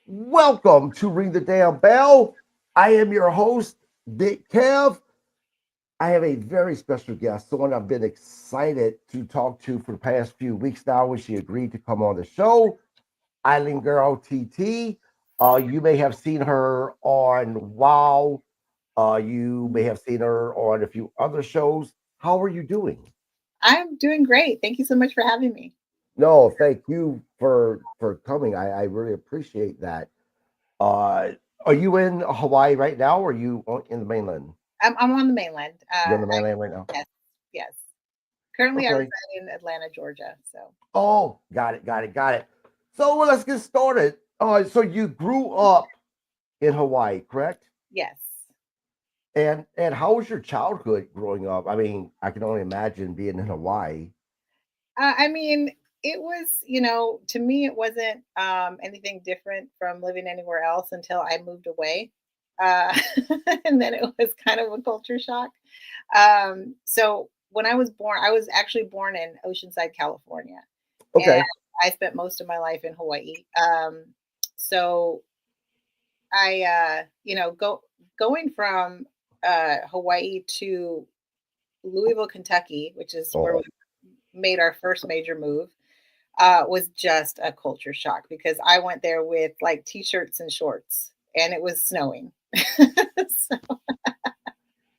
Welcome to Ring the Damn Bell. I am your host, Big Kev. I have a very special guest, someone I've been excited to talk to for the past few weeks now when she agreed to come on the show. Island Girl TT. You may have seen her on Wow. You may have seen her on a few other shows. How are you doing? I'm doing great. Thank you so much for having me. No, thank you for coming. I really appreciate that. Uh, are you in Hawaii right now, or are you in the mainland? I'm on the mainland. You're on the mainland right now. Yes, yes. Currently, I Okay. reside in Atlanta, Georgia. So Oh, got it. So well, let's get started. So you grew up in Hawaii, correct? yes. And how was your childhood growing up? I mean, I can only imagine being in Hawaii. I mean, it was, to me, it wasn't anything different from living anywhere else until I moved away. Uh, and then it was kind of a culture shock. So when I was born, I was actually born in Oceanside, California, and Okay. I spent most of my life in Hawaii. So I, going from Hawaii to Louisville, Kentucky, which is where we Oh, made our first major move, was just a culture shock because I went there with like t-shirts and shorts, and it was snowing. So,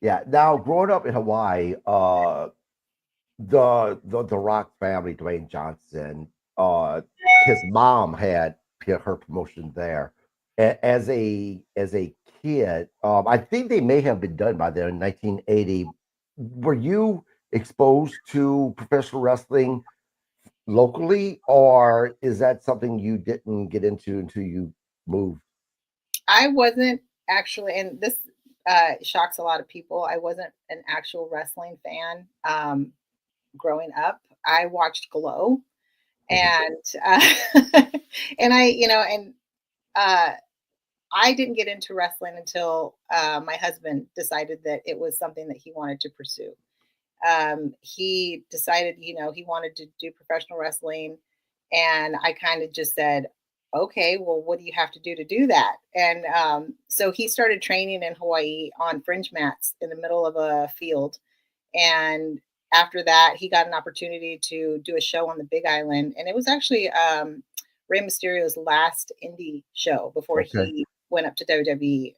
yeah. Now, growing up in Hawaii, the Rock family, Dwayne Johnson, uh, his mom had her promotion there. As a kid, I think they may have been done by then in 1980. Were you exposed to professional wrestling locally, or is that something you didn't get into until you moved? I wasn't actually, and this shocks a lot of people. I wasn't an actual wrestling fan growing up. I watched Glow, Mhm. and and uh, I didn't get into wrestling until my husband decided that it was something that he wanted to pursue. He decided, he wanted to do professional wrestling. And I kind of just said, okay, well, what do you have to do that? And so he started training in Hawaii on fringe mats in the middle of a field. And after that, he got an opportunity to do a show on the Big Island. And it was actually Rey Mysterio's last indie show before Okay. he went up to WWE.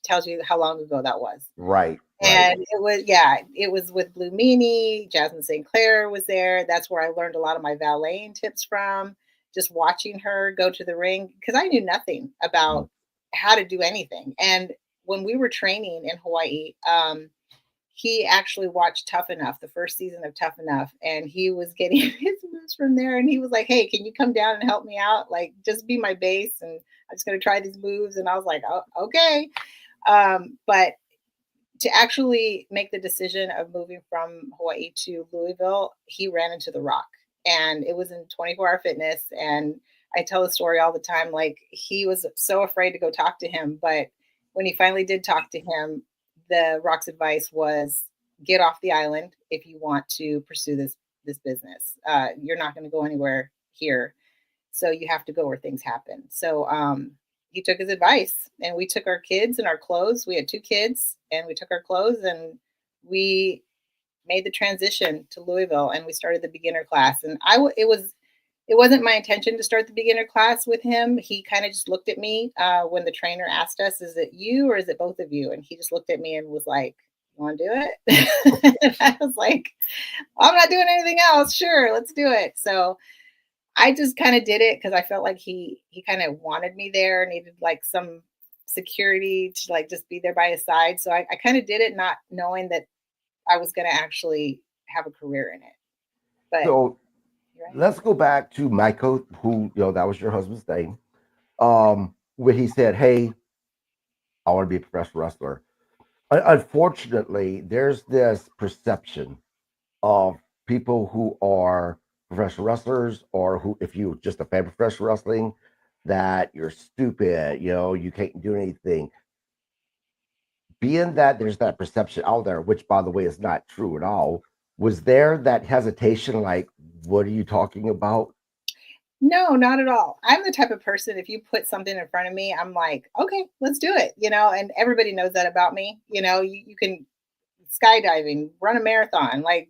Tells you how long ago that was. Right, right. And it was, yeah, it was with Blue Meanie. Jasmine St. Clair was there. That's where I learned a lot of my valeting tips from, just watching her go to the ring because I knew nothing Mhm. about how to do anything. And when we were training in Hawaii, he actually watched Tough Enough, the first season of Tough Enough, and he was getting his moves from there. And he was like, "Hey, can you come down and help me out? Like, just be my base, and I'm just gonna try these moves." And I was like, "Oh, okay." But to actually make the decision of moving from Hawaii to Louisville, he ran into the Rock, and it was in 24-hour fitness. And I tell the story all the time. Like, he was so afraid to go talk to him, but when he finally did talk to him, the Rock's advice was get off the island if you want to pursue this business. You're not going to go anywhere here, so you have to go where things happen. So he took his advice, and we took our kids and our clothes. We had two kids, and we took our clothes and we made the transition to Louisville, and we started the beginner class. And it wasn't my intention to start the beginner class with him. He kind of just looked at me when the trainer asked us, "Is it you or is it both of you?" And he just looked at me and was like, "You want to do it?" And I was like, well, "I'm not doing anything else. Sure, let's do it." So I just kind of did it because I felt like he kind of wanted me there, needed like some security to like just be there by his side. So I kind of did it, not knowing that I was going to actually have a career in it. But So you're right. let's go back to Michael, who that was your husband's name. When he said, "Hey, I want to be a professional wrestler." Unfortunately, there's this perception of people who are professional wrestlers, or who, if you're just a fan of professional wrestling, that you're stupid. You can't do anything. Being that there's that perception out there, which, by the way, is not true at all. Was there that hesitation, like, what are you talking about? No, not at all. I'm the type of person, if you put something in front of me, I'm like, okay, let's do it, and everybody knows that about me. You can skydiving, run a marathon, like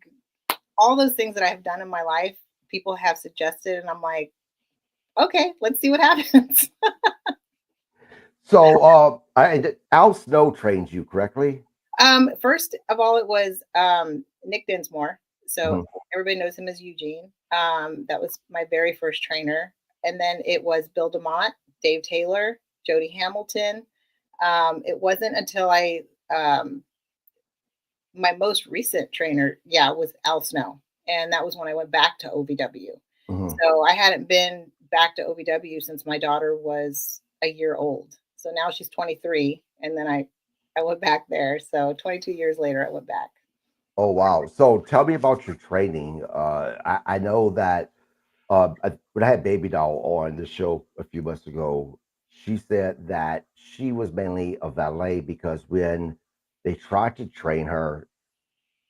all those things that I have done in my life, people have suggested, and I'm like, okay, let's see what happens. So, Al Snow trains you correctly? First of all, it was Nick Dinsmore. So Mhm. everybody knows him as Eugene. That was my very first trainer. And then it was Bill DeMott, Dave Taylor, Jody Hamilton. It wasn't until um, my most recent trainer, yeah, was Al Snow. And that was when I went back to OVW. Mhm. So I hadn't been back to OVW since my daughter was a year old. So now she's 23. And then I went back there. So 22 years later, I went back. Oh wow! So tell me about your training. I know that when I had Baby Doll on the show a few months ago, she said that she was mainly a valet because when they tried to train her,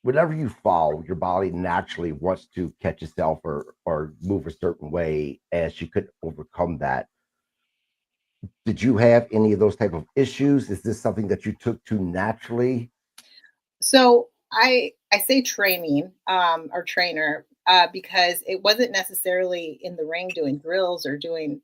whenever you fall, your body naturally wants to catch itself or move a certain way, and she couldn't overcome that. Did you have any of those type of issues? Is this something that you took to naturally? So I say training or trainer because it wasn't necessarily in the ring doing drills or doing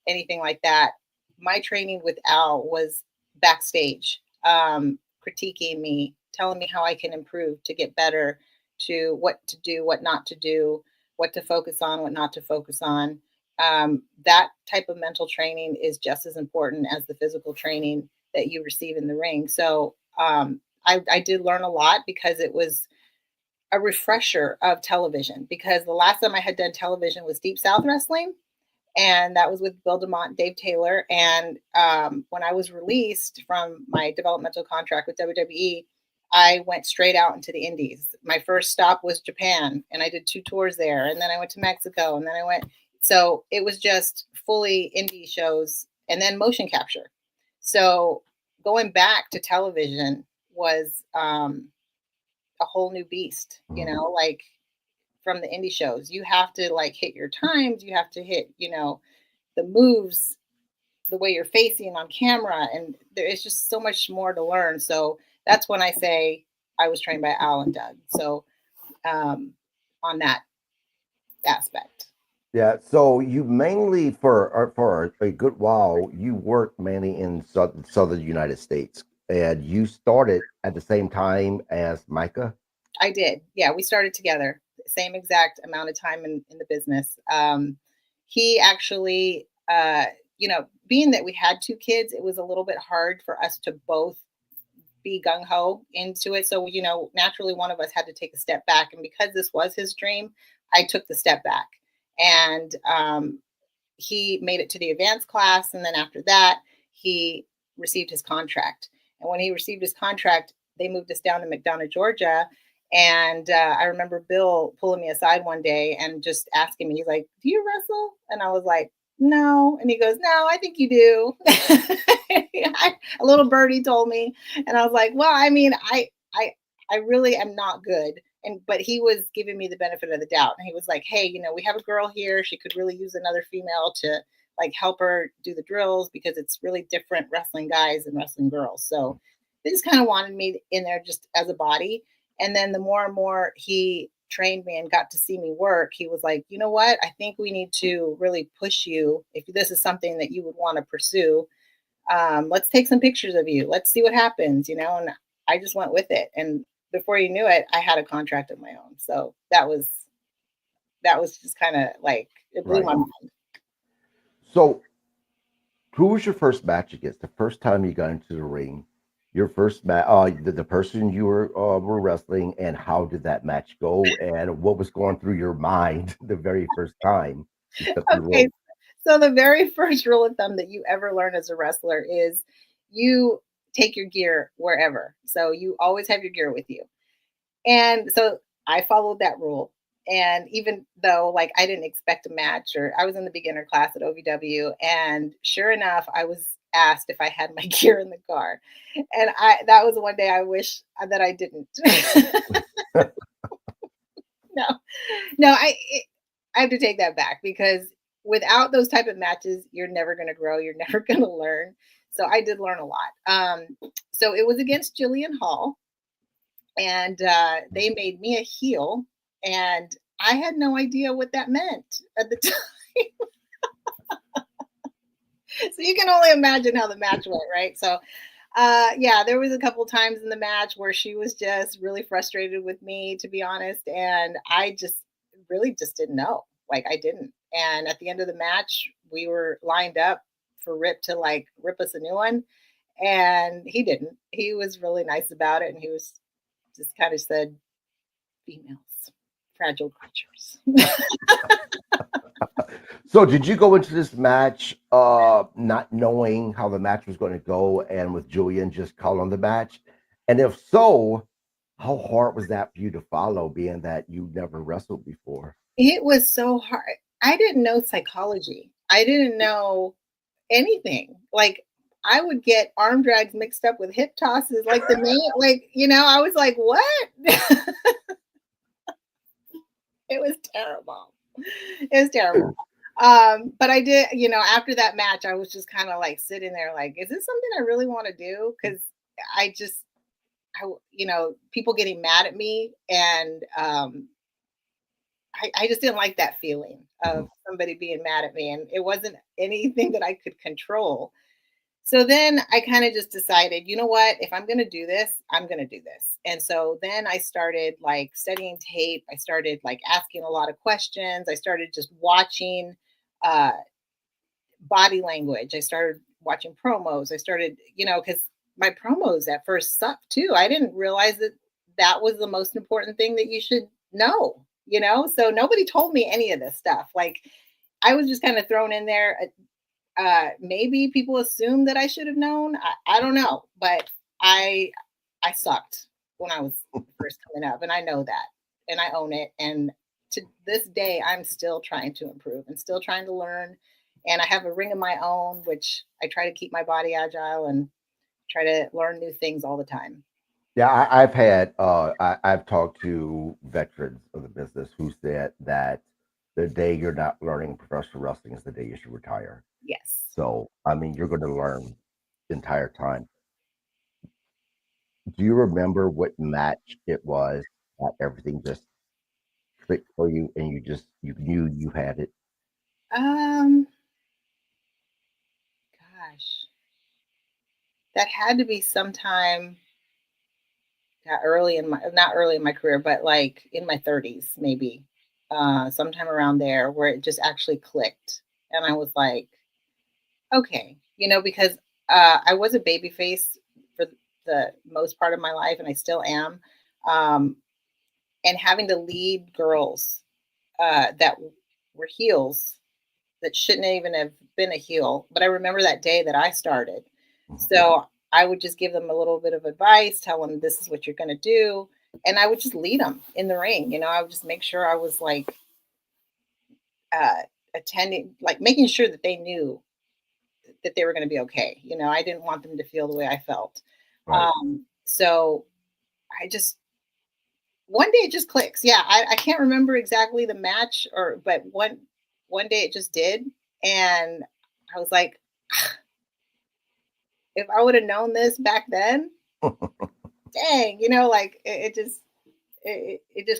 anything like that. My training with Al was backstage, critiquing me, telling me how I can improve to get better, to what to do, what not to do, what to focus on, what not to focus on. That type of mental training is just as important as the physical training that you receive in the ring. So I did learn a lot because it was a refresher of television. Because the last time I had done television was Deep South Wrestling, and that was with Bill DeMott and Dave Taylor. And when I was released from my developmental contract with WWE, I went straight out into the Indies. My first stop was Japan, and I did 2 tours there, and then I went to Mexico, and then I went. So it was just fully indie shows, and then motion capture. So going back to television was a whole new beast. Mhm. Like from the indie shows, you have to like hit your times, you have to hit the moves, the way you're facing on camera, and there is just so much more to learn. So that's when I say I was trained by Al and Doug. So um, on that aspect. Yeah, so you mainly for a good while you worked mainly in southern United States, and you started at the same time as Micah. I did. Yeah, we started together, same exact amount of time in the business. He actually, being that we had 2 kids, it was a little bit hard for us to both be gung ho into it. So, naturally, one of us had to take a step back. And because this was his dream, I took the step back. And he made it to the advanced class. And then after that, he received his contract. And when he received his contract, they moved us down to McDonough, Georgia. And I remember Bill pulling me aside one day and just asking me, he's like, "Do you wrestle?" And I was like, "No." And he goes, "No, I think you do." A little birdie told me. And I was like, "Well, I mean, I really am not good." But he was giving me the benefit of the doubt. And he was like, "Hey, we have a girl here. She could really use another female to like help her do the drills because it's really different wrestling guys and wrestling girls." So they just kind of wanted me in there just as a body. And then the more and more he trained me and got to see me work, he was like, "You know what? I think we need to really push you if this is something that you would want to pursue. Let's take some pictures of you. Let's see what happens." And I just went with it. And before you knew it, I had a contract of my own. So that was just kind of like it blew Right. my mind. So, who was your first match against? The first time you got into the ring, your first match, the person you were wrestling, and how did that match go? And what was going through your mind the very first time you stepped through the Okay. ropes? So the very first rule of thumb that you ever learn as a wrestler is you take your gear wherever. So you always have your gear with you. And so I followed that rule. And even though like I didn't expect a match, or I was in the beginner class at OVW, and sure enough, I was asked if I had my gear in the car. And that was one day I wish that I didn't. No, no, I have to take that back because without those type of matches, you're never going to grow. You're never going to learn. So I did learn a lot. So it was against Jillian Hall, and they made me a heel, and I had no idea what that meant at the time. So you can only imagine how the match went, right? So yeah, there was a couple times in the match where she was just really frustrated with me, to be honest, and I just really just didn't know. Like I didn't. And at the end of the match, we were lined up for Rip to like rip us a new one, and he didn't. He was really nice about it, and he was just kind of said, "Females, fragile creatures." So did you go into this match not knowing how the match was going to go and with Julian just calling the match? And if so, how hard was that for you to follow, being that you never wrestled before? It was so hard. I didn't know psychology. I didn't know anything. Like I would get arm drags mixed up with hip tosses, like the name, like I was like, what? It was terrible. It was terrible. But I did, after that match, I was just kind of like sitting there, like, is this something I really want to do? Because I just, people getting mad at me, and I just didn't like that feeling of Mhm. somebody being mad at me, and it wasn't anything that I could control. So then I kind of just decided, you know what? If I'm going to do this, I'm going to do this. And so then I started like studying tape. I started like asking a lot of questions. I started just watching uh, body language. I started watching promos. I started, because my promos at first sucked too. I didn't realize that that was the most important thing that you should know. So nobody told me any of this stuff. Like I was just kind of thrown in there. Maybe people assume that I should have known. I don't know, but I I sucked when I was first coming up, and I know that, and I own it. And to this day, I'm still trying to improve and still trying to learn. And I have a ring of my own, which I try to keep my body agile and try to learn new things all the time. Yeah, I've talked to veterans of the business who said that the day you're not learning professional wrestling is the day you should retire. Yes. So I mean, you're going to learn the entire time. Do you remember what match it was that everything just clicked for you and you knew you had it? Um. Gosh, that had to be sometime early in my not early in my career, but like in my 30s, maybe. Sometime around there where it just actually clicked. And I was like, okay, because I was a baby face for the most part of my life, and I still am. Um, and having to lead girls that were heels that shouldn't even have been a heel. But I remember that day that I started. Mhm. So I would just give them a little bit of advice, tell them this is what you're going to do. And I would just lead them in the ring. I would just make sure I was like uh, attending, like making sure that they knew that they were going to be okay. I didn't want them to feel the way I felt. Right. So I just, one day it just clicks. Yeah. I can't remember exactly the match but one day it just did. And I was like, if I would have known this back then, dang, like it just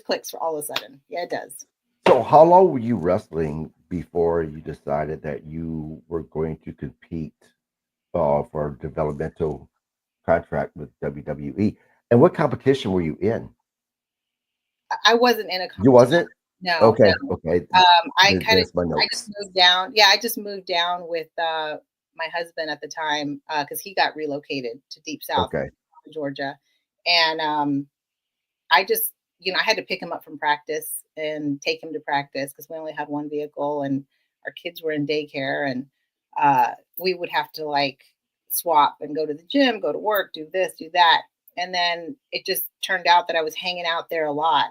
clicks for all of a sudden. Yeah, it does. So how long were you wrestling before you decided that you were going to compete for a developmental contract with WWE? And what competition were you in? I wasn't in a You competition. wasn't? No, no. Okay, okay. I There's my just notes. moved down. Yeah, I just moved down with my husband at the time because he got relocated to Deep South Okay, Georgia, and I just I had to pick him up from practice and take him to practice because we only had one vehicle and our kids were in daycare, and we would have to like swap and go to the gym, go to work, do this, do that. And then it just turned out that I was hanging out there a lot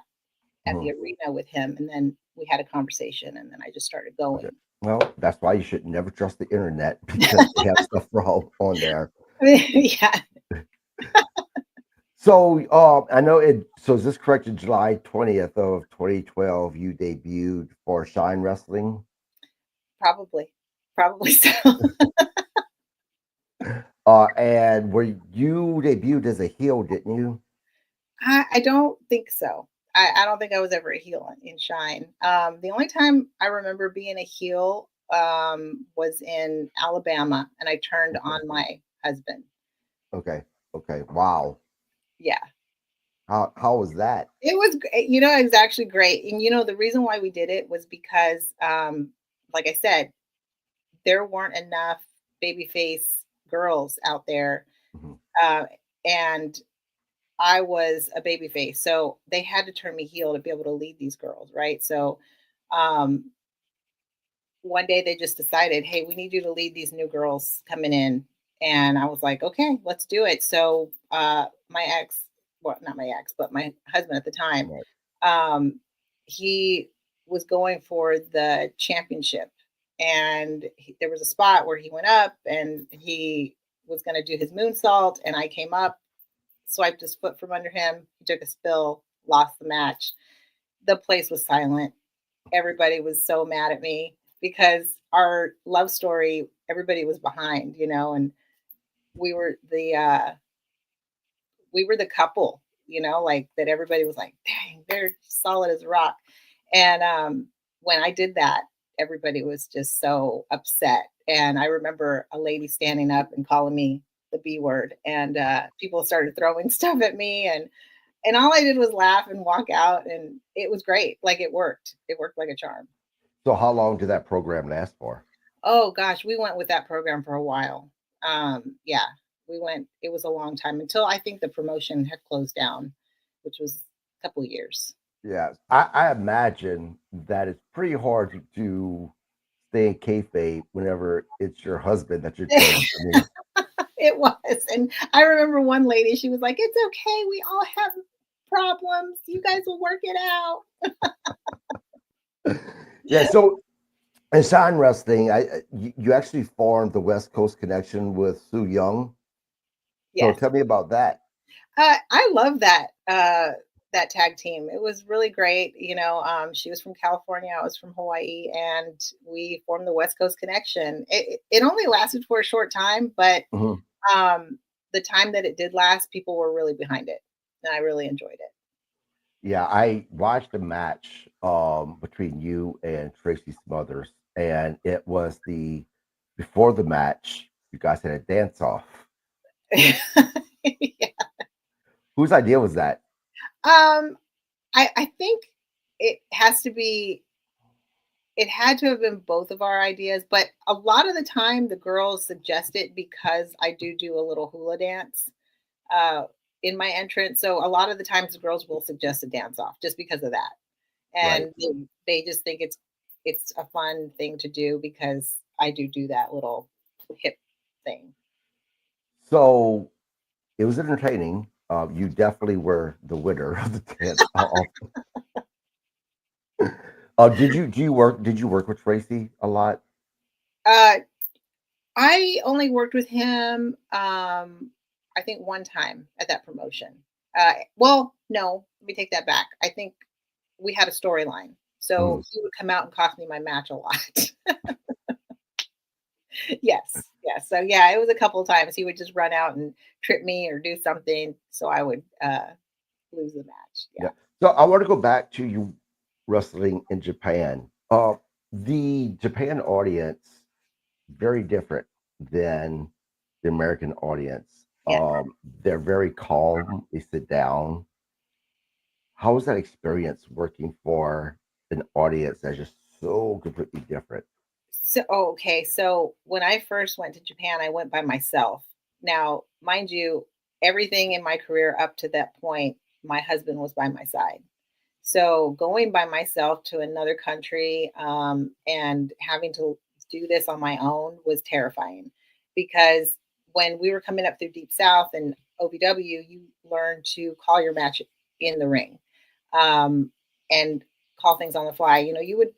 at mhm, the arena with him. And then we had a conversation, and then I just started okay. going. Well, that's why you should never trust the internet because they have stuff wrong on there. Yeah. So, I know it. So, is this correct? In July 20th of 2012, you debuted for Shine Wrestling. Probably, probably so. And were you debuted as a heel, didn't you? I don't think so. I don't think I was ever a heel in Shine. The only time I remember being a heel was in Alabama, and I turned Okay. on my husband. Okay. Okay. Wow. Yeah, How was that? it was. You know, it was actually great, and you know the reason why we did it was because, like I said, there weren't enough babyface girls out there, Mhm. uh, and I was a baby face, so they had to turn me heel to be able to lead these girls, right? So, um, one day they just decided, "Hey, we need you to lead these new girls coming in," and I was like, "Okay, let's do it." So, my ex, well, not my ex, but my husband at the time, Right. um, he was going for the championship, and there was a spot where he went up and he was going to do his moonsault, and I came up, swiped his foot from under him. He took a spill, lost the match. The place was silent. Everybody was so mad at me because our love story, everybody was behind, you know, and we were the uh we were the couple, you know, like that everybody was like, dang, they're solid as a rock. And when I did that, everybody was just so upset. And I remember a lady standing up and calling me the B word, and people started throwing stuff at me, and all I did was laugh and walk out, and it was great. Like it worked. It worked like a charm. So how long did that program last for? Oh gosh, we went with that program for a while. Yeah, we went. It was a long time until I think the promotion had closed down, which was a couple of years. Yeah, I imagine that it's pretty hard to stay in kayfabe whenever it's your husband that you're training. I mean, It was, and I remember one lady. She was like, "It's okay. We all have problems. You guys will work it out." yeah. So in sign wrestling, you actually formed the West Coast connection with Sue Young. So Yes, tell me about that. I love that that tag team. It was really great. You know, she was from California, I was from Hawaii, and we formed the West Coast connection. It only lasted for a short time, but Mhm. um, the time that it did last, people were really behind it, and I really enjoyed it. Yeah, I watched a match between you and Tracy Smothers, and it was the before the match, you guys had a dance off. Yeah. Whose idea was that? I think it has to be. It had to have been both of our ideas, but a lot of the time the girls suggest it because I do a little hula dance uh, in my entrance. So a lot of the times the girls will suggest a dance off just because of that, Right. and they just think it's a fun thing to do because I do that little hip thing. So it was entertaining. You definitely were the winner of the dance off. Did you do you work? Did you work with Tracy a lot? Uh, I only worked with him, I think one time at that promotion. Well, no, let me take that back. I think we had a storyline, Mhm. so he would come out and cost me my match a lot. Yes, yes. So yeah, it was a couple of times he would just run out and trip me or do something, so I would lose the match. Yeah. Yeah. So I want to go back to you wrestling in Japan. The Japan audience very different than the American audience. Yeah. They're very calm. They sit down. How was that experience working for an audience that's just so completely different? So, oh, okay. So when I first went to Japan, I went by myself. Now, mind you, everything in my career up to that point, my husband was by my side. So going by myself to another country and having to do this on my own was terrifying because when we were coming up through Deep South and OVW, you learn to call your match in the ring um, and call things on the fly. You know, you would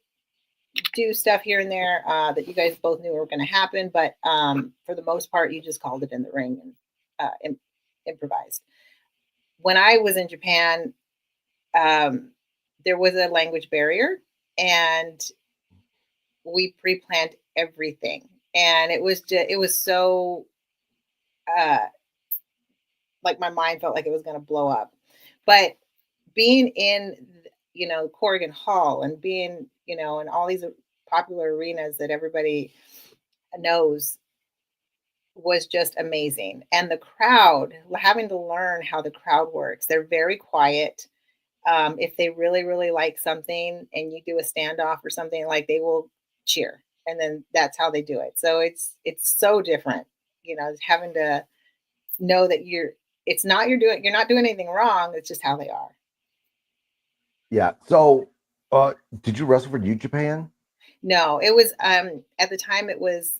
do stuff here and there that you guys both knew were going to happen, but for the most part, you just called it in the ring and improvised. When I was in Japan, um, there was a language barrier, and we pre-planned everything, and it was so uh like my mind felt like it was going to blow up. But being in, Corrigan Hall, and being, in all these popular arenas that everybody knows, was just amazing. And the crowd, having to learn how the crowd works, they're very quiet. If they really, really like something and you do a standoff or something, like, they will cheer. And then that's how they do it. So it's so different, having to know that you're not doing anything wrong. It's just how they are. Yeah. So, did you wrestle for New Japan? No, it was at the time it was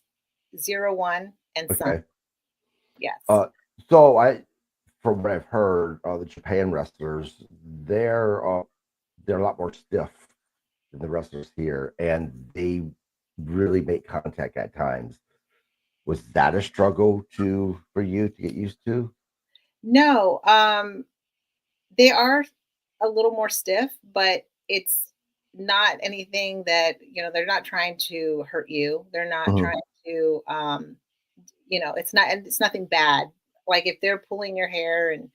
01 and Sun. Okay. Yes. Uh, so from what I've heard, the Japan wrestlers, they're uh, they're a lot more stiff than the wrestlers here, and they really make contact at times. Was that a struggle for you to get used to? No, they are a little more stiff, but it's not anything that, they're not trying to hurt you. They're not Mhm. trying to it's nothing bad. Like, if they're pulling your hair and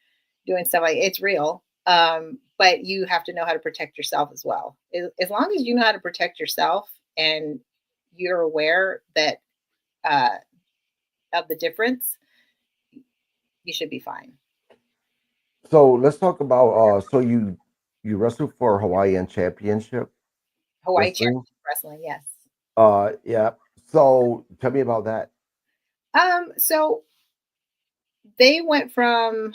doing stuff, like, it's real. But you have to know how to protect yourself as well. As long as you know how to protect yourself, and you're aware that uh of the difference, you should be fine. So let's talk about so you wrestled for Hawaiian Championship Hawaii Wrestling. Championship Wrestling, yes. Yeah. So tell me about that. So they went from,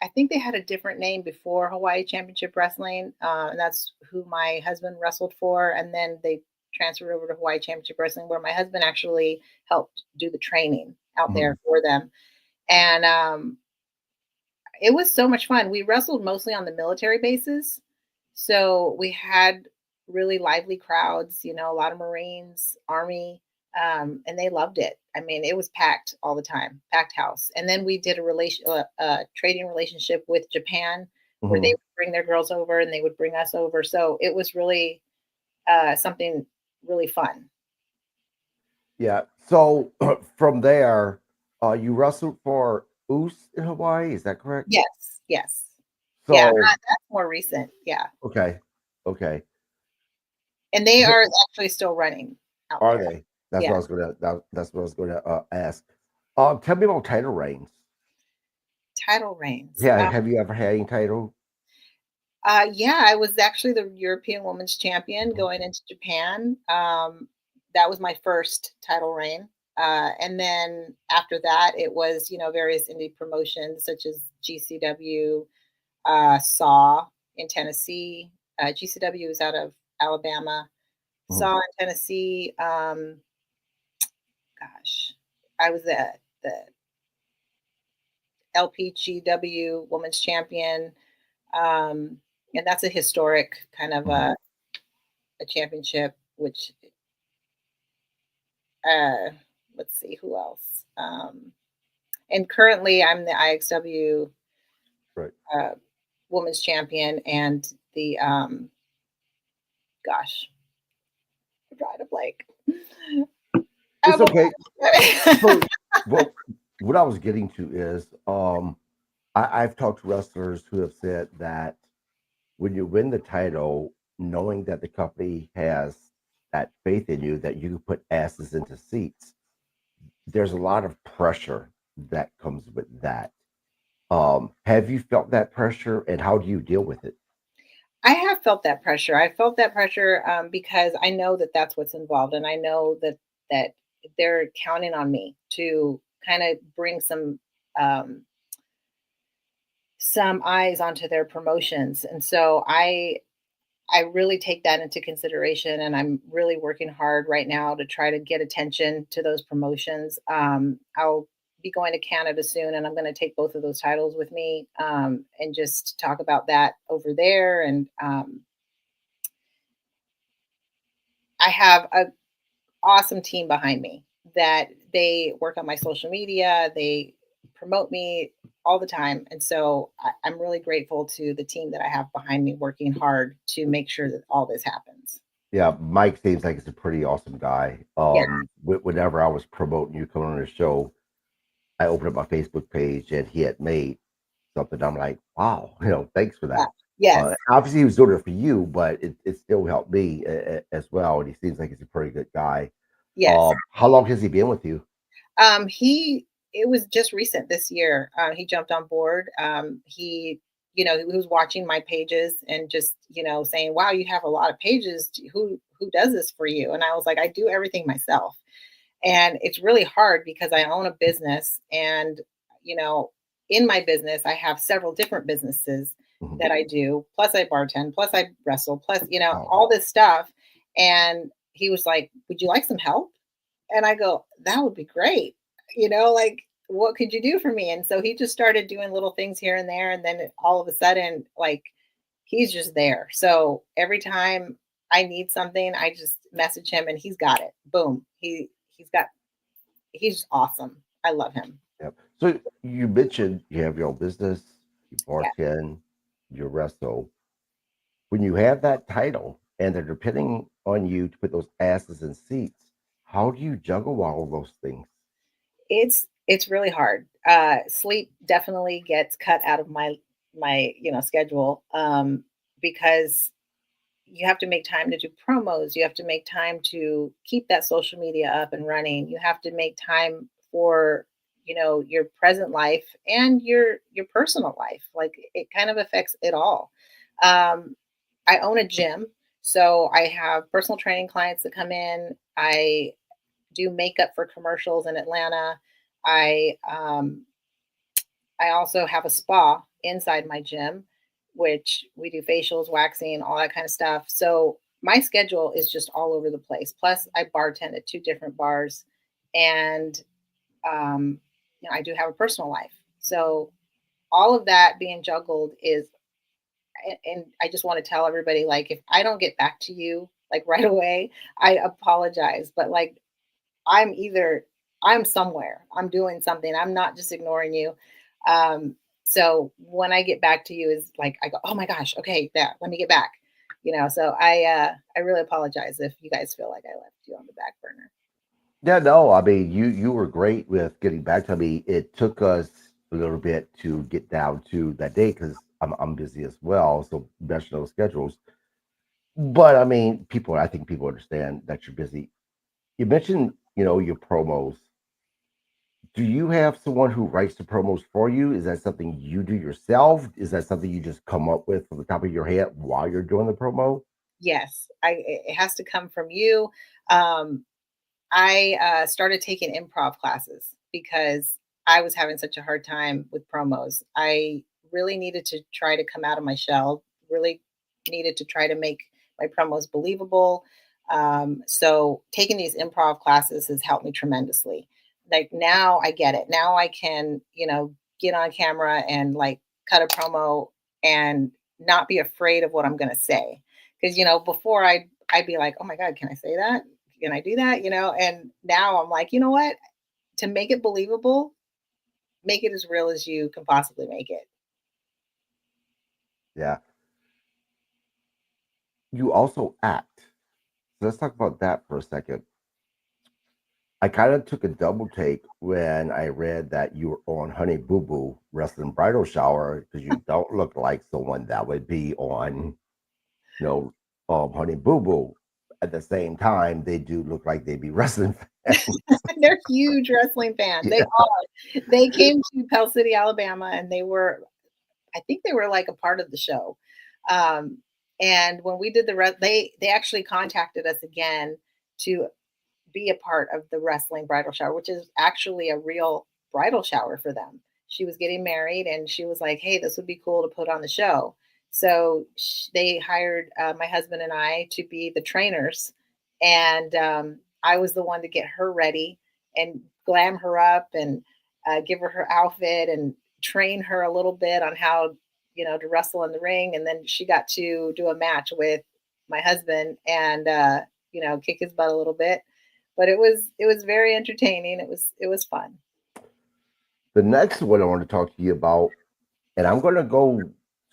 I think they had a different name before Hawaii Championship Wrestling, and that's who my husband wrestled for. And then they transferred over to Hawaii Championship Wrestling, where my husband actually helped do the training out Mhm. there for them. And it was so much fun. We wrestled mostly on the military bases, so we had really lively crowds. A lot of Marines, Army, and they loved it. I mean, it was packed all the time, packed house. And then we did trading relationship with Japan, where they Mhm. would bring their girls over and they would bring us over. So it was really something really fun. Yeah. So from there, you wrestled for Oos in Hawaii. Is that correct? Yes, yes, yeah. So That's more recent. Yeah, okay, okay. and they Th- are actually still running out Are there. they? That's Yeah. what I was that's what I was gonna ask. Tell me about title reigns. Title reigns. Yeah. Have you ever had any title? Yeah, I was actually the European Women's Champion Mhm. going into Japan. That was my first title reign. And then after that, it was, various indie promotions such as GCW, SAW in Tennessee. GCW is out of Alabama. Mhm. SAW in Tennessee. Gosh, I was the LPGW Women's Champion. Um, and that's a historic kind of Mhm. a championship, which uh let's see who else. And currently I'm the IXW Right. uh women's champion, and the gosh, I'm drawing a blank. It's Well, okay. So, well, what I was getting to is, I've talked to wrestlers who have said that when you win the title, knowing that the company has that faith in you that you can put asses into seats, there's a lot of pressure that comes with that. Have you felt that pressure, and how do you deal with it? I have felt that pressure. I felt that pressure because I know that that's what's involved, and I know that they're counting on me to kind of bring um, some eyes onto their promotions. And so I really take that into consideration, and I'm really working hard right now to try to get attention to those promotions. I'll be going to Canada soon, and I'm going to take both of those titles with me, and just talk about that over there. And I have a awesome team behind me that they work on my social media. They promote me all the time. And so I'm really grateful to the team that I have behind me working hard to make sure that all this happens. Yeah, Mike seems like he's a pretty awesome guy. Yeah, Whenever I was promoting you coming on the show, I opened up my Facebook page and he had made something. I'm like, wow, thanks for yeah, that. yes, Obviously, he was doing it for you, but it still helped me as well. And he seems like he's a pretty good guy. yes. How long has he been with you? He it was just recent this year. He jumped on board. He was watching my pages and just, saying, "Wow, you have a lot of pages. Who does this for you?" And I was like, "I do everything myself." And it's really hard because I own a business, and you know, in my business, I have several different businesses Mhm. that I do. Plus, I bartend. Plus, I wrestle. Plus, Oh, all this stuff. And he was like, "Would you like some help?" And I go, "That would be great." Like, what could you do for me? And so he just started doing little things here and there. And then all of a sudden, like, he's just there. So every time I need something, I just message him and he's got it. Boom. He's awesome. I love him. yeah. So you mentioned you have your own business, you Yeah. bartend, you wrestle. When you have that title and they're depending on you to put those asses in seats, how do you juggle all of those things? It's really hard. Sleep definitely gets cut out of my schedule, because you have to make time to do promos. You have to make time to keep that social media up and running. You have to make time for, your present life and your personal life. Like, it kind of affects it all. Um, I own a gym, so I have personal training clients that come in. I do makeup for commercials in Atlanta. I I also have a spa inside my gym, which we do facials, waxing, all that kind of stuff. So my schedule is just all over the place. Plus, I bartend at two different bars, and um, I do have a personal life. So all of that being juggled is, and I just want to tell everybody, like, if I don't get back to you like right away, I apologize. But like, I'm somewhere. I'm doing something. I'm not just ignoring you. So when I get back to you is like, I go, "Oh my gosh, okay, that let me get back." So I really apologize if you guys feel like I left you on the back burner. Yeah, no, I mean you were great with getting back to me. It took us a little bit to get down to that day because I'm busy as well, so mesh those schedules. But I mean, I think people understand that you're busy. You mentioned, your promos. Do you have someone who writes the promos for you? Is that something you do yourself? Is that something you just come up with from the top of your head while you're doing the promo? Yes, it has to come from you. Um, I started taking improv classes because I was having such a hard time with promos. I really needed to try to come out of my shell, really needed to try to make my promos believable. So taking these improv classes has helped me tremendously. Like, now I get it. Now I can, get on camera and like cut a promo and not be afraid of what I'm going to say. Because, before I'd be like, "Oh my God, can I say that? Can I do that?" And now I'm like, you know what? To make it believable, make it as real as you can possibly make it. Yeah. You also act. So let's talk about that for a second. I kind of took a double take when I read that you were on Honey Boo Boo Wrestling Bridal Shower because you don't look like someone that would be on, you know, Honey Boo Boo. At the same time, they do look like they'd be wrestling fans. They're huge wrestling fans. They Yeah. are. They came to Pell City, Alabama, and I think they were like a part of the show. Um, and when we did they actually contacted us again to be a part of the wrestling bridal shower, which is actually a real bridal shower for them. She was getting married and she was like, "Hey, this would be cool to put on the show." So they hired my husband and I to be the trainers. And I was the one to get her ready and glam her up and give her her outfit and train her a little bit on how, to wrestle in the ring. And then she got to do a match with my husband and, kick his butt a little bit. But it was very entertaining. It was fun. The next one I want to talk to you about, and I'm going to go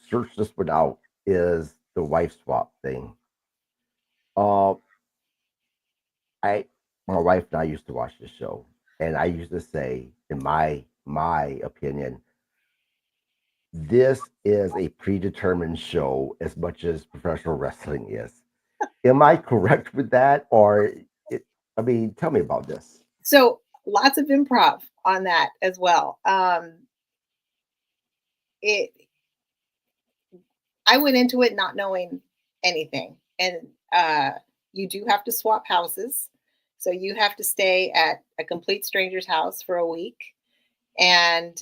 search this one out, is the wife swap thing. Uh, I my wife and I used to watch this show, and I used to say, in my opinion, this is a predetermined show as much as professional wrestling is. Am I correct with that, or it, I mean, tell me about this. So lots of improv on that as well. It I went into it not knowing anything, and you do have to swap houses, so you have to stay at a complete stranger's house for a week, and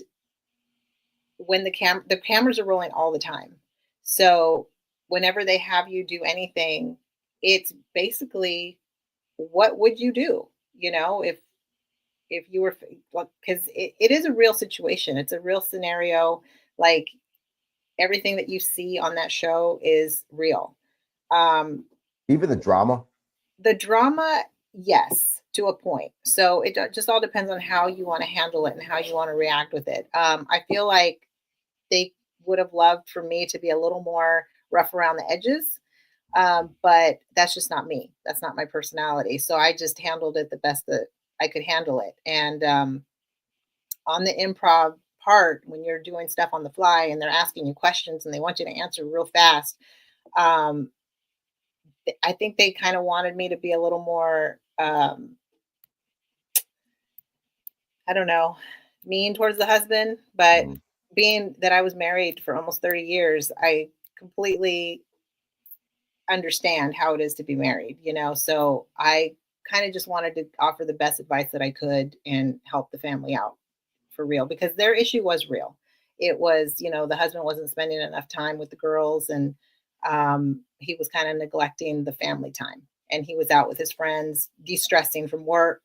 when the cameras are rolling all the time, so whenever they have you do anything, it's basically what would you do? You know, if you were because it is a real situation, it's a real scenario. Like everything that you see on that show is real. Um, Even the drama. the drama, yes, to a point. So just all depends on how you want to handle it and how you want to react with it. I feel like they would have loved for me to be a little more rough around the edges, but that's just not me. That's not my personality. So I just handled it the best that I could handle it. And on the improv part, when you're doing stuff on the fly and they're asking you questions and they want you to answer real fast, um, I think they kind of wanted me to be a little more, I don't know, mean towards the husband. But Mhm. being that I was married for almost 30 years, I completely understand how it is to be married, you know? So I kind of just wanted to offer the best advice that I could and help the family out for real because their issue was real. It was, the husband wasn't spending enough time with the girls and he was kind of neglecting the family time. And he was out with his friends, de stressing from work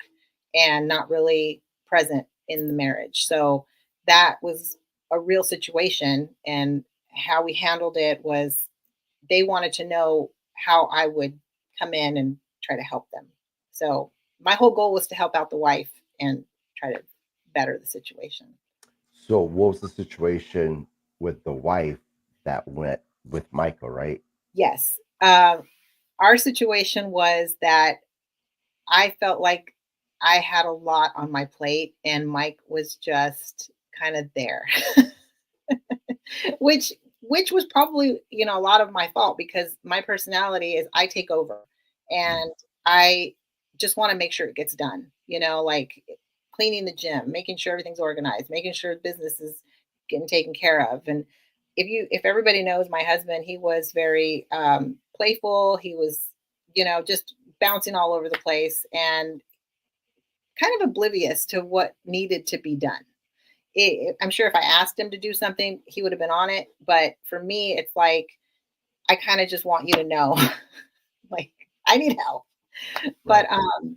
and not really present in the marriage. So that was a real situation. And how we handled it was they wanted to know how I would come in and try to help them. So my whole goal was to help out the wife and try to better the situation. So, what was the situation with the wife that went with Michael? Right? Yes. Our situation was that I felt like I had a lot on my plate and Mike was just kind of there. which which was probably, a lot of my fault because my personality is I take over Mhm. and I just want to make sure it gets done, like cleaning the gym, making sure everything's organized, making sure business is getting taken care of. And if everybody knows my husband, he was very playful, he was, just bouncing all over the place and kind of oblivious to what needed to be done. I'm sure if I asked him to do something, he would have been on it. But for me, it's like, I kind of just want you to know, like, I need help. But Right.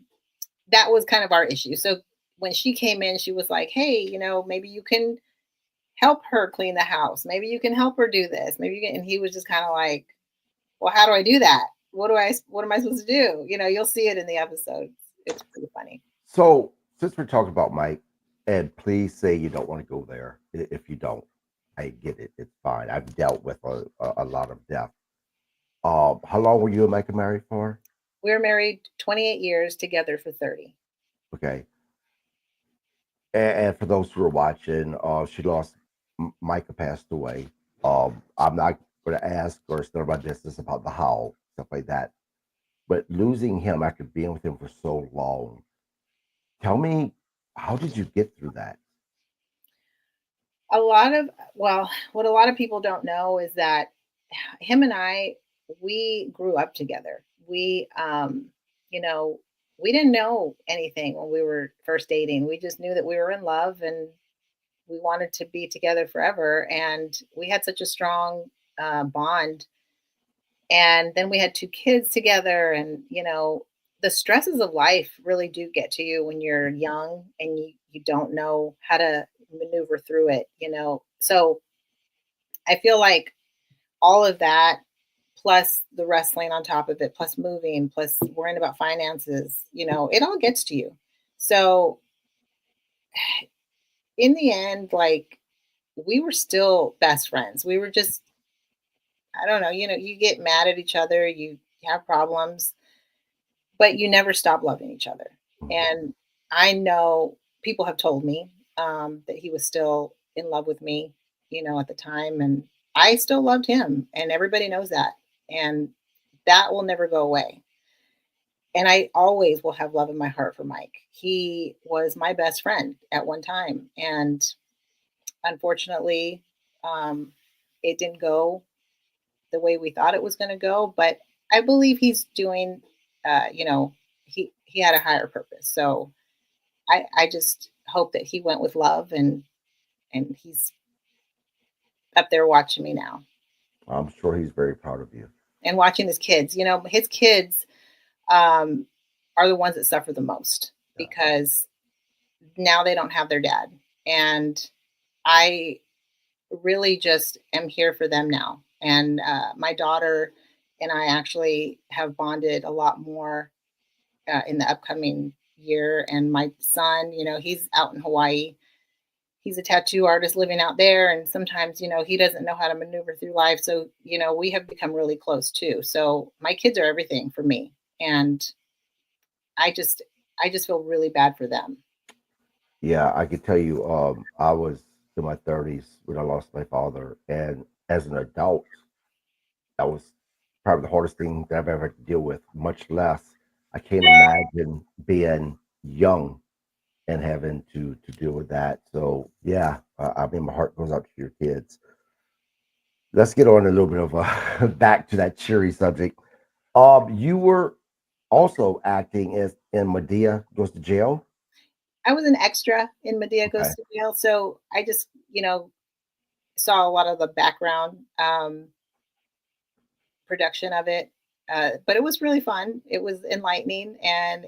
that was kind of our issue. So when she came in, she was like, hey, maybe you can help her clean the house. Maybe you can help her do this. Maybe you can. And he was just kind of like, well, how do I do that? What am I supposed to do? You'll see it in the episodes. It's pretty funny. So, since we're talking about Mike, and please say you don't want to go there. If you don't, I get it. It's fine. I've dealt with a lot of death. How long were you and Mike married for? We were married 28 years, together for 30. Okay. And for those who are watching, she lost. Micah passed away. I'm not going to ask or start my business about the how stuff like that. But losing him after being with him for so long, tell me, how did you get through that? A lot of well, what a lot of people don't know is that him and I, we grew up together. You know, we didn't know anything when we were first dating. We just knew that we were in love and we wanted to be together forever. And we had such a strong bond. And then we had two kids together. And, the stresses of life really do get to you when you're young and you don't know how to maneuver through it, So I feel like all of that plus the wrestling on top of it, plus moving, plus worrying about finances, it all gets to you. So in the end, like we were still best friends. We were just, I don't know, you get mad at each other, you have problems. but you never stop loving each other. Mhm. And I know people have told me that he was still in love with me, at the time, and I still loved him, and everybody knows that, and that will never go away. And I always will have love in my heart for Mike. He was my best friend at one time, and unfortunately, um, it didn't go the way we thought it was going to go. But I believe he's doing, he had a higher purpose. So I just hope that he went with love, and he's up there watching me now I'm sure he's very proud of you. and watching his kids. His kids um, are the ones that suffer the most Yeah. because now they don't have their dad, and I really just am here for them now. And my daughter and I actually have bonded a lot more in the upcoming year. And my son, he's out in Hawaii. He's a tattoo artist living out there. And sometimes, he doesn't know how to maneuver through life. So, we have become really close too. So my kids are everything for me. And I just, I just feel really bad for them. Yeah, I could tell you, I was in my 30s when I lost my father, and as an adult, that was probably the hardest thing that I've ever had to deal with. Much less, I can't imagine being young and having to deal with that. So yeah, I mean, my heart goes out to your kids. Let's get on a little bit of a back to that cheery subject. You were also acting as in Medea Goes to Jail. I was an extra in Medea Okay. Goes to Jail. So I just, saw a lot of the background production of it. But it was really fun. It was enlightening. And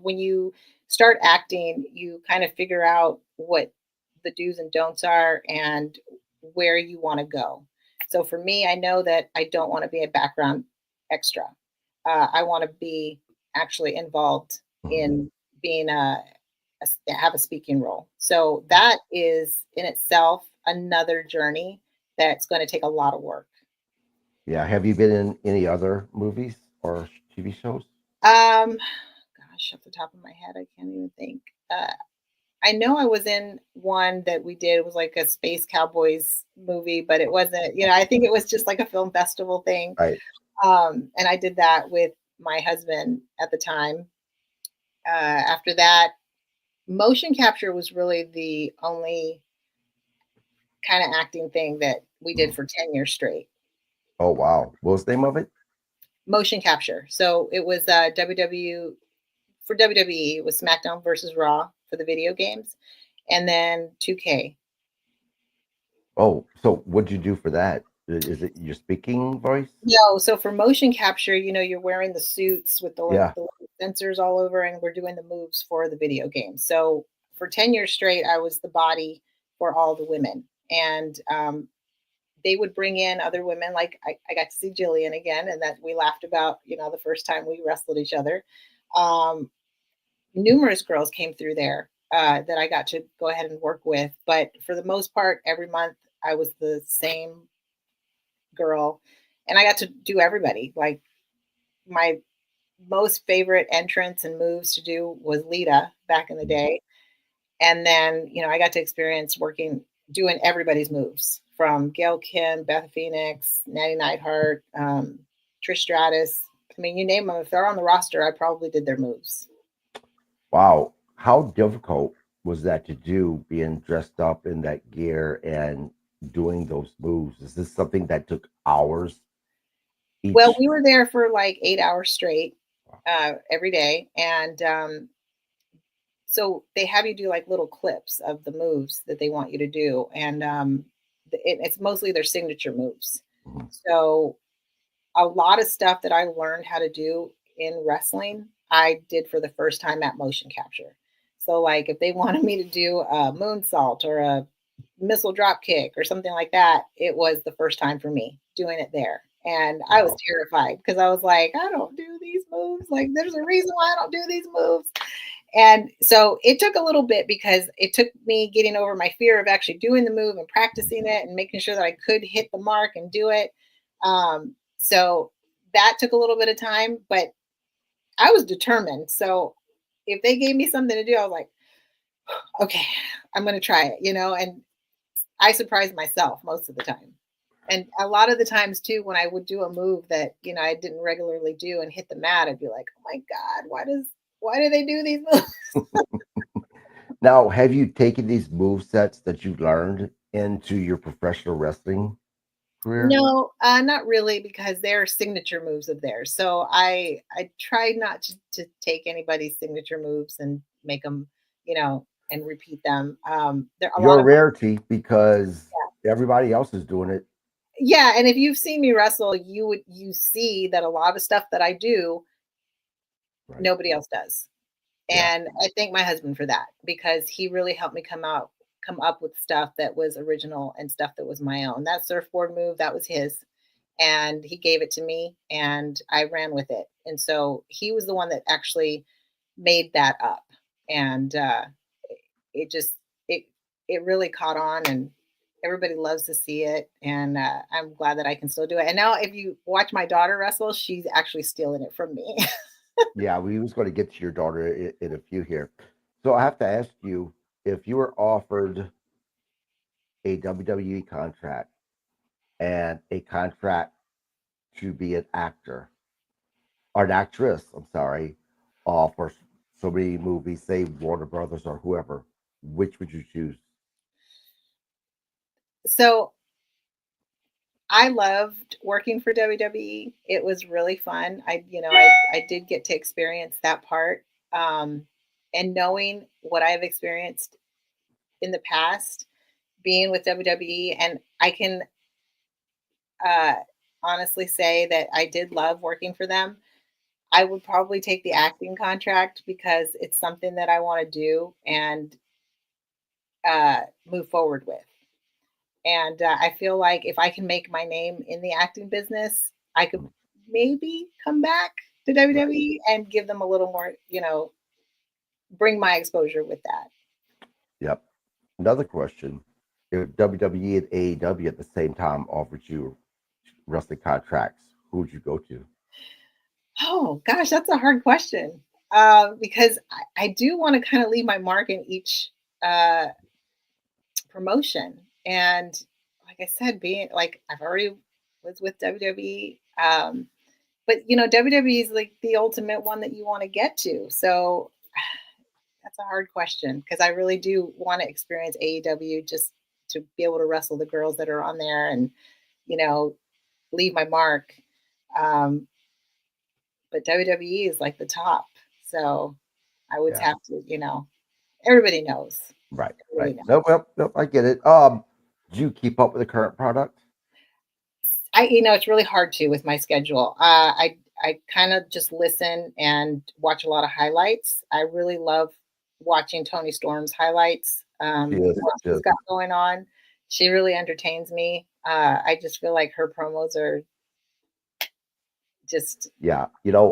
when you start acting, you kind of figure out what the do's and don'ts are and where you want to go. So for me, I know that I don't want to be a background extra. I want to be actually involved Mhm. in being have a speaking role. So that is in itself another journey that's going to take a lot of work. Yeah. Have you been in any other movies or TV shows? Gosh, off the top of my head, I can't even think. I know I was in one that we did. It was like a Space Cowboys movie, but it wasn't. I think it was just like a film festival thing. Right. And I did that with my husband at the time. After that, motion capture was really the only kind of acting thing that we did Mhm. for 10 years straight. Oh wow. What was the name of it? Motion capture. So it was for WWE. It was SmackDown versus Raw for the video games, and then 2K. Oh, so what'd you do for that? Is it your speaking voice? No, so for motion capture, you're wearing the suits with Yeah. the sensors all over, and we're doing the moves for the video game. So for 10 years straight, I was the body for all the women. And they would bring in other women. Like I got to see Jillian again, and that we laughed about, the first time we wrestled each other. Um, Numerous girls came through there that I got to go ahead and work with. But for the most part, every month I was the same girl, and I got to do everybody. Like my most favorite entrance and moves to do was Lita back in the Mhm. day. And then, I got to experience working, doing everybody's moves from Gail Kim, Beth Phoenix, Natty Neidhart, Trish Stratus. I mean, you name them. If they're on the roster, I probably did their moves. Wow. How difficult was that to do, being dressed up in that gear and doing those moves? Is this something that took hours Well, each? we were there for like 8 hours straight every day. And so they have you do like little clips of the moves that they want you to do. And it's mostly their signature moves. Mhm. So a lot of stuff that I learned how to do in wrestling, I did for the first time at motion capture. So, like, if they wanted me to do a moonsault or a missile drop kick or something like that, it was the first time for me doing it there. And I was Wow. terrified because I was like, I don't do these moves. Like, there's a reason why I don't do these moves. And so it took a little bit because it took me getting over my fear of actually doing the move and practicing it and making sure that I could hit the mark and do it. So that took a little bit of time, but I was determined. So if they gave me something to do, I was like, okay, I'm going to try it, and I surprised myself most of the time. And a lot of the times too, when I would do a move that, I didn't regularly do and hit the mat, I'd be like, oh my God, why do they do these moves? Now, have you taken these move sets that you learned into your professional wrestling career? No, not really, because they're signature moves of theirs. So I try not to take anybody's signature moves and make them, and repeat them. There a You're lot a of rarity because everybody else is doing it. yeah, and if you've seen me wrestle, you see that a lot of stuff that I do, Right. nobody else does. Yeah. And I thank my husband for that because he really helped me come up with stuff that was original and stuff that was my own. That surfboard move, that was his. And he gave it to me and I ran with it. And so he was the one that actually made that up. And it just it it really caught on and everybody loves to see it and I'm glad that I can still do it. And now if you watch my daughter wrestle, she's actually stealing it from me. Yeah, we was going to get to your daughter in a few here. So I have to ask you, if you were offered a WWE contract and a contract to be an actor or an actress, I'm sorry, for so many movies, say Warner Brothers or whoever, which would you choose? So I loved working for WWE. It was really fun. I did get to experience that part. And knowing what I've experienced in the past, being with WWE, and I can uh, honestly say that I did love working for them. I would probably take the acting contract because it's something that I want to do and move forward with. And I feel like if I can make my name in the acting business, I could Mm, maybe come back to right. WWE and give them a little more, bring my exposure with that. Yep. Another question: if WWE and AEW at the same time offered you wrestling contracts, who would you go to? Oh gosh, that's a hard question because I do want to kind of leave my mark in each uh, promotion. And like I said, being like I've already was with WWE. But WWE is like the ultimate one that you want to get to. So that's a hard question because I really do want to experience AEW just to be able to wrestle the girls that are on there and you know leave my mark. Um, but WWE is like the top, so I would Yeah. have to, everybody knows. Right. Right. Everybody Nope. knows. Nope. Nope. I get it. Do you keep up with the current product? It's really hard to with my schedule. I kind of just listen and watch a lot of highlights. I really love watching Tony Storm's highlights. She is. What she's Just got going on, she really entertains me. I just feel like her promos are just yeah.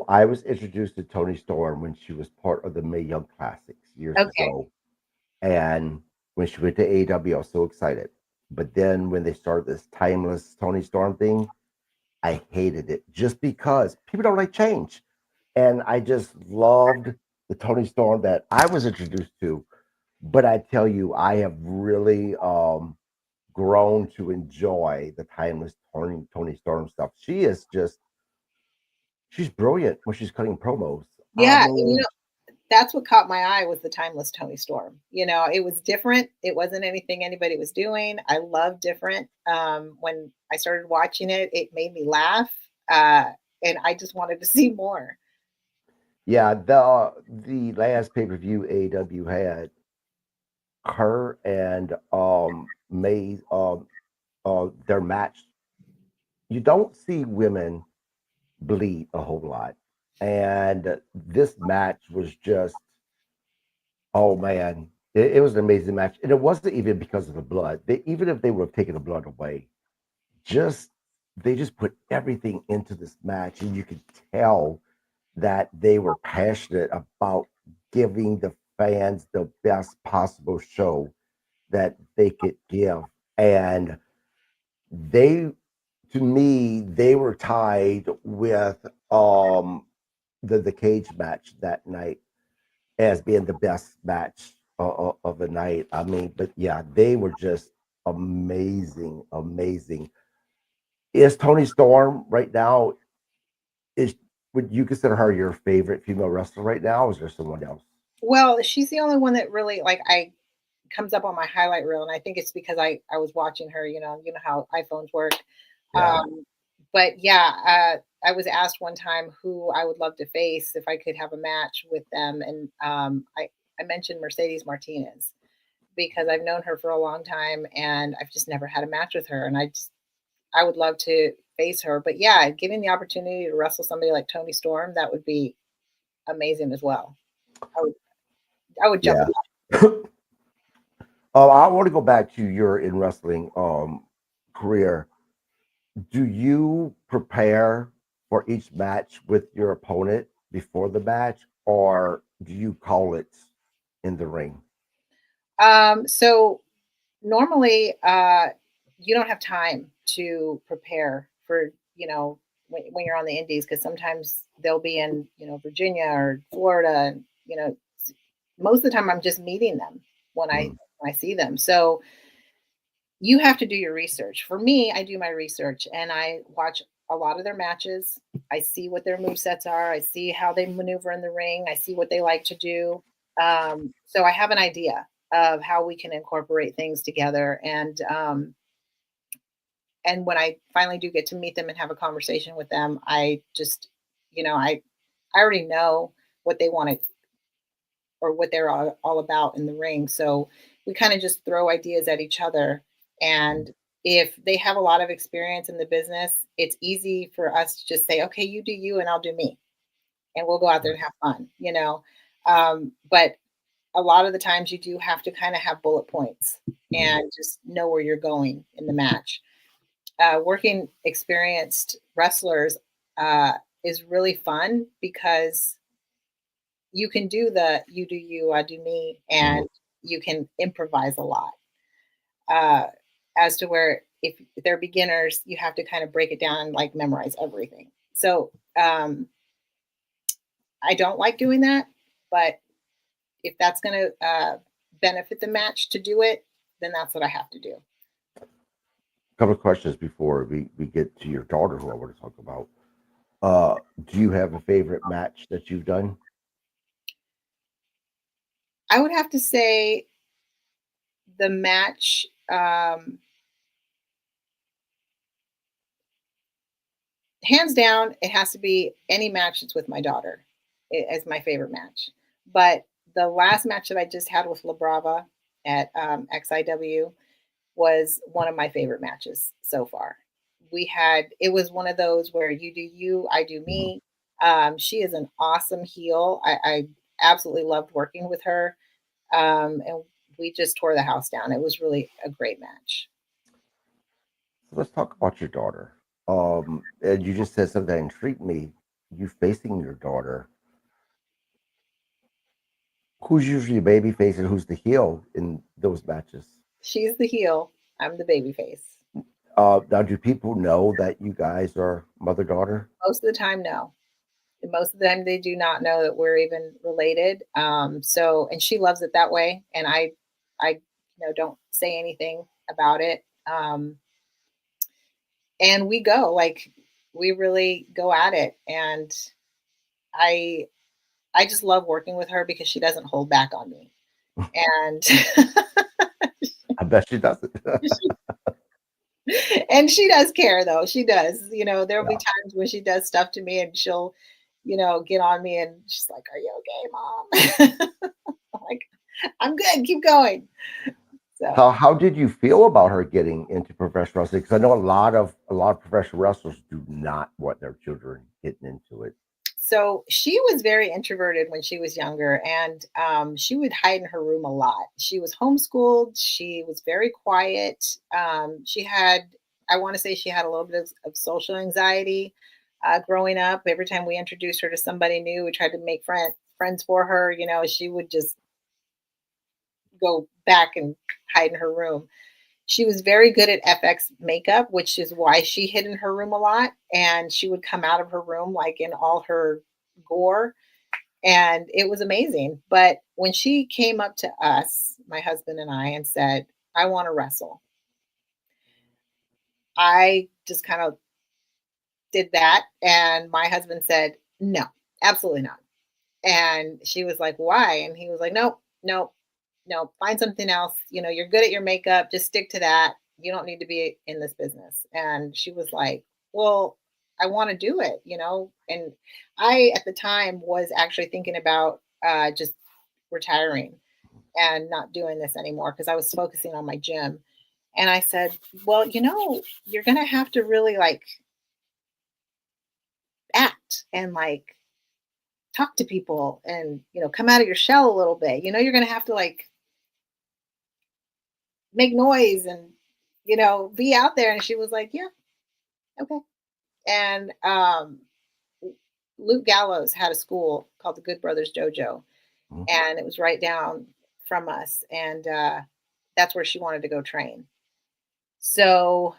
I was introduced to Tony Storm when she was part of the Mae Young Classics years okay. ago, and when she went to AEW, I was so excited. But then when they started this timeless Tony Storm thing, I hated it just because people don't like change. And I just loved the Tony Storm that I was introduced to. But I tell you, I have really grown to enjoy the timeless Tony Storm stuff. She is just, she's brilliant when she's cutting promos. I Yeah, and mean, that's what caught my eye was the timeless Tony Storm. It was different. It wasn't anything anybody was doing. I love different. When I started watching it, it made me laugh, and I just wanted to see more. yeah, the last pay per view AW had her and May their match. You don't see women bleed a whole lot. And this match was just, oh man, it was an amazing match. And it wasn't even because of the blood. Even if they would have taken the blood away, just they just put everything into this match. And you could tell that they were passionate about giving the fans the best possible show that they could give. And they, to me, they were tied with the cage match that night as being the best match of the night. I mean, but yeah, they were just amazing, amazing. Is Tony Storm right now? Is Would you consider her your favorite female wrestler right now? Or is there someone else? Well, she's the only one that really like I comes up on my highlight reel, and I think it's because I was watching her. You know how iPhones work. Yeah. But yeah, I was asked one time who I would love to face if I could have a match with them, and I mentioned Mercedes Martinez because I've known her for a long time, and I've just never had a match with her, and I would love to face her. But yeah, giving the opportunity to wrestle somebody like Tony Storm, that would be amazing as well. I would I would jump Yeah. in. I want to go back to your in wrestling career. Do you prepare for each match with your opponent before the match, or do you call it in the ring? So normally, you don't have time to prepare for, when you're on the indies, because sometimes they'll be in, Virginia or Florida, and, most of the time I'm just meeting them when I Mm. when I see them. So you have to do your research. For me, I do my research and I watch a lot of their matches. I see what their move sets are. I see how they maneuver in the ring. I see what they like to do. So I have an idea of how we can incorporate things together. And when I finally do get to meet them and have a conversation with them, I just, I already know what they want to or what they're all about in the ring. So we kind of just throw ideas at each other. And if they have a lot of experience in the business, it's easy for us to just say, okay, you do you and I'll do me. And we'll go out there and have fun. But a lot of the times you do have to kind of have bullet points and just know where you're going in the match. Working experienced wrestlers is really fun because you can do the you do you, I do me, Mhm. and you can improvise a lot. Uh, as to where if they're beginners, you have to kind of break it down and like memorize everything. So I don't like doing that, but if that's going to benefit the match to do it, then that's what I have to do. Couple of questions before we get to your daughter, who I want to talk about. Do you have a favorite match that you've done? I would have to say the match. Hands down, it has to be any match that's with my daughter as my favorite match. But the last match that I just had with La Brava at XIW was one of my favorite matches so far. It was one of those where you do you, I do Mhm. me. She is an awesome heel. I absolutely loved working with her. And we just tore the house down. It was really a great match. So let's talk about your daughter. And you just said something that intrigued me. You facing your daughter. Who's usually baby face and who's the heel in those matches? She's the heel. I'm the baby face. Now, do people know that you guys are mother daughter? Most of the time, no. Most of the time they do not know that we're even related. So and she loves it that way. And I don't say anything about it. And we go like we really go at it. And I I just love working with her because she doesn't hold back on me. And I bet she doesn't. and she does care though. She does. There'll be Yeah. times when she does stuff to me and she'll, get on me and she's like, "Are you okay, mom?" I'm like, "I'm good. Keep going." So How did you feel about her getting into professional wrestling? Because I know a lot of professional wrestlers do not want their children getting into it. so she was very introverted when she was younger, and she would hide in her room a lot. She was homeschooled. She was very quiet. She had, I want to say, she had a little bit of social anxiety growing up. Every time we introduced her to somebody new, we tried to make friends for her. She would just go back and hide in her room. She was very good at FX makeup, which is why she hid in her room a lot. And she would come out of her room like in all her gore, and it was amazing. But when she came up to us, my husband and I, and said, "I want to wrestle," I just kind of did that, and my husband said, "No, absolutely not." And she was like, "Why?" And he was like, "Nope, nope, nope. Find something else. You know, you're good at your makeup. Just stick to that. You don't need to be in this business." And she was like, "Well, I want to do it, you know." And I, at the time, was actually thinking about just retiring and not doing this anymore because I was focusing on my gym. And I said, "Well, you know, you're going to have to really like act and like talk to people and, you know, come out of your shell a little bit. You know, you're going to have to like make noise and, you know, be out there." And she was like, "Yeah, okay." And Luke Gallows had a school called the Good Brothers Dojo, Mhm. and it was right down from us. And that's where she wanted to go train. So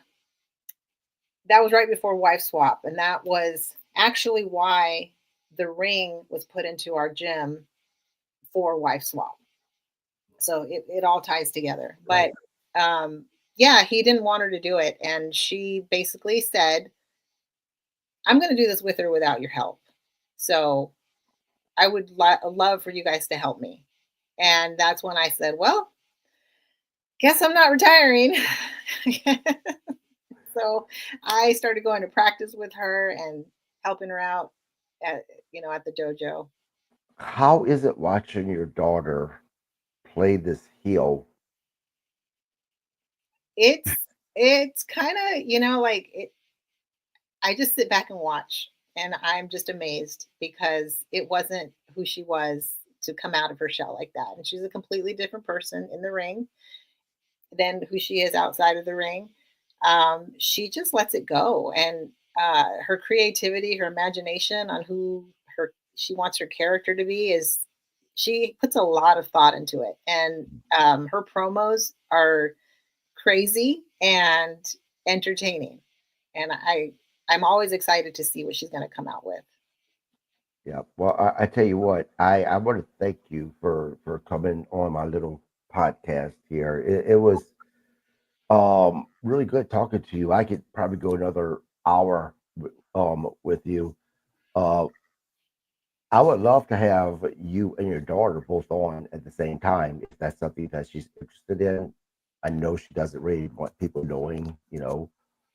that was right before Wife Swap. And that was actually why the ring was put into our gym for Wife Swap. So it all ties together. But Right. um, yeah, he didn't want her to do it. And she basically said, "I'm going to do this with or without your help. So I would love for you guys to help me." And that's when I said, "Well, guess I'm not retiring." So I started going to practice with her and helping her out at, you know, at the dojo. How is it watching your daughter play this heel? It's kind of, you know, like I just sit back and watch, and I'm just amazed because it wasn't who she was to come out of her shell like that. And she's a completely different person in the ring than who she is outside of the ring. She just lets it go, and her creativity, her imagination on who her she wants her character to be is she puts a lot of thought into it. And her promos are crazy and entertaining, and I'm always excited to see what she's going to come out with. Yeah. Well, I tell you what, I want to thank you for coming on my little podcast here. It was really good talking to you. I could probably go another hour with you. Uh, I would love to have you and your daughter both on at the same time if that's something that she's interested in. I know she doesn't really want people knowing,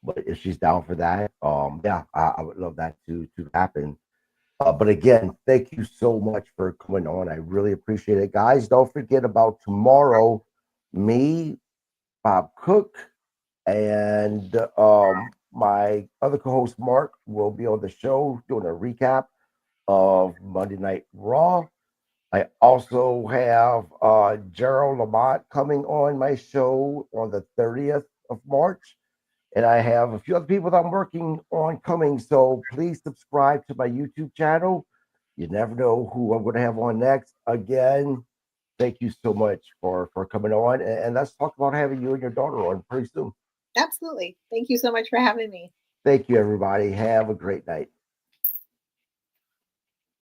but if she's down for that, yeah, I would love that to happen. But again, thank you so much for coming on. I really appreciate it, guys. Don't forget about tomorrow. Me, Bob Cook, and my other co-host Mark will be on the show doing a recap of Monday Night Raw. I also have Gerald Lamont coming on my show on the 30th of March. And I have a few other people that I'm working on coming. So please subscribe to my YouTube channel. You never know who I'm going to have on next. Again, thank you so much for coming on. And let's talk about having you and your daughter on pretty soon. Absolutely. Thank you so much for having me. Thank you, everybody. Have a great night.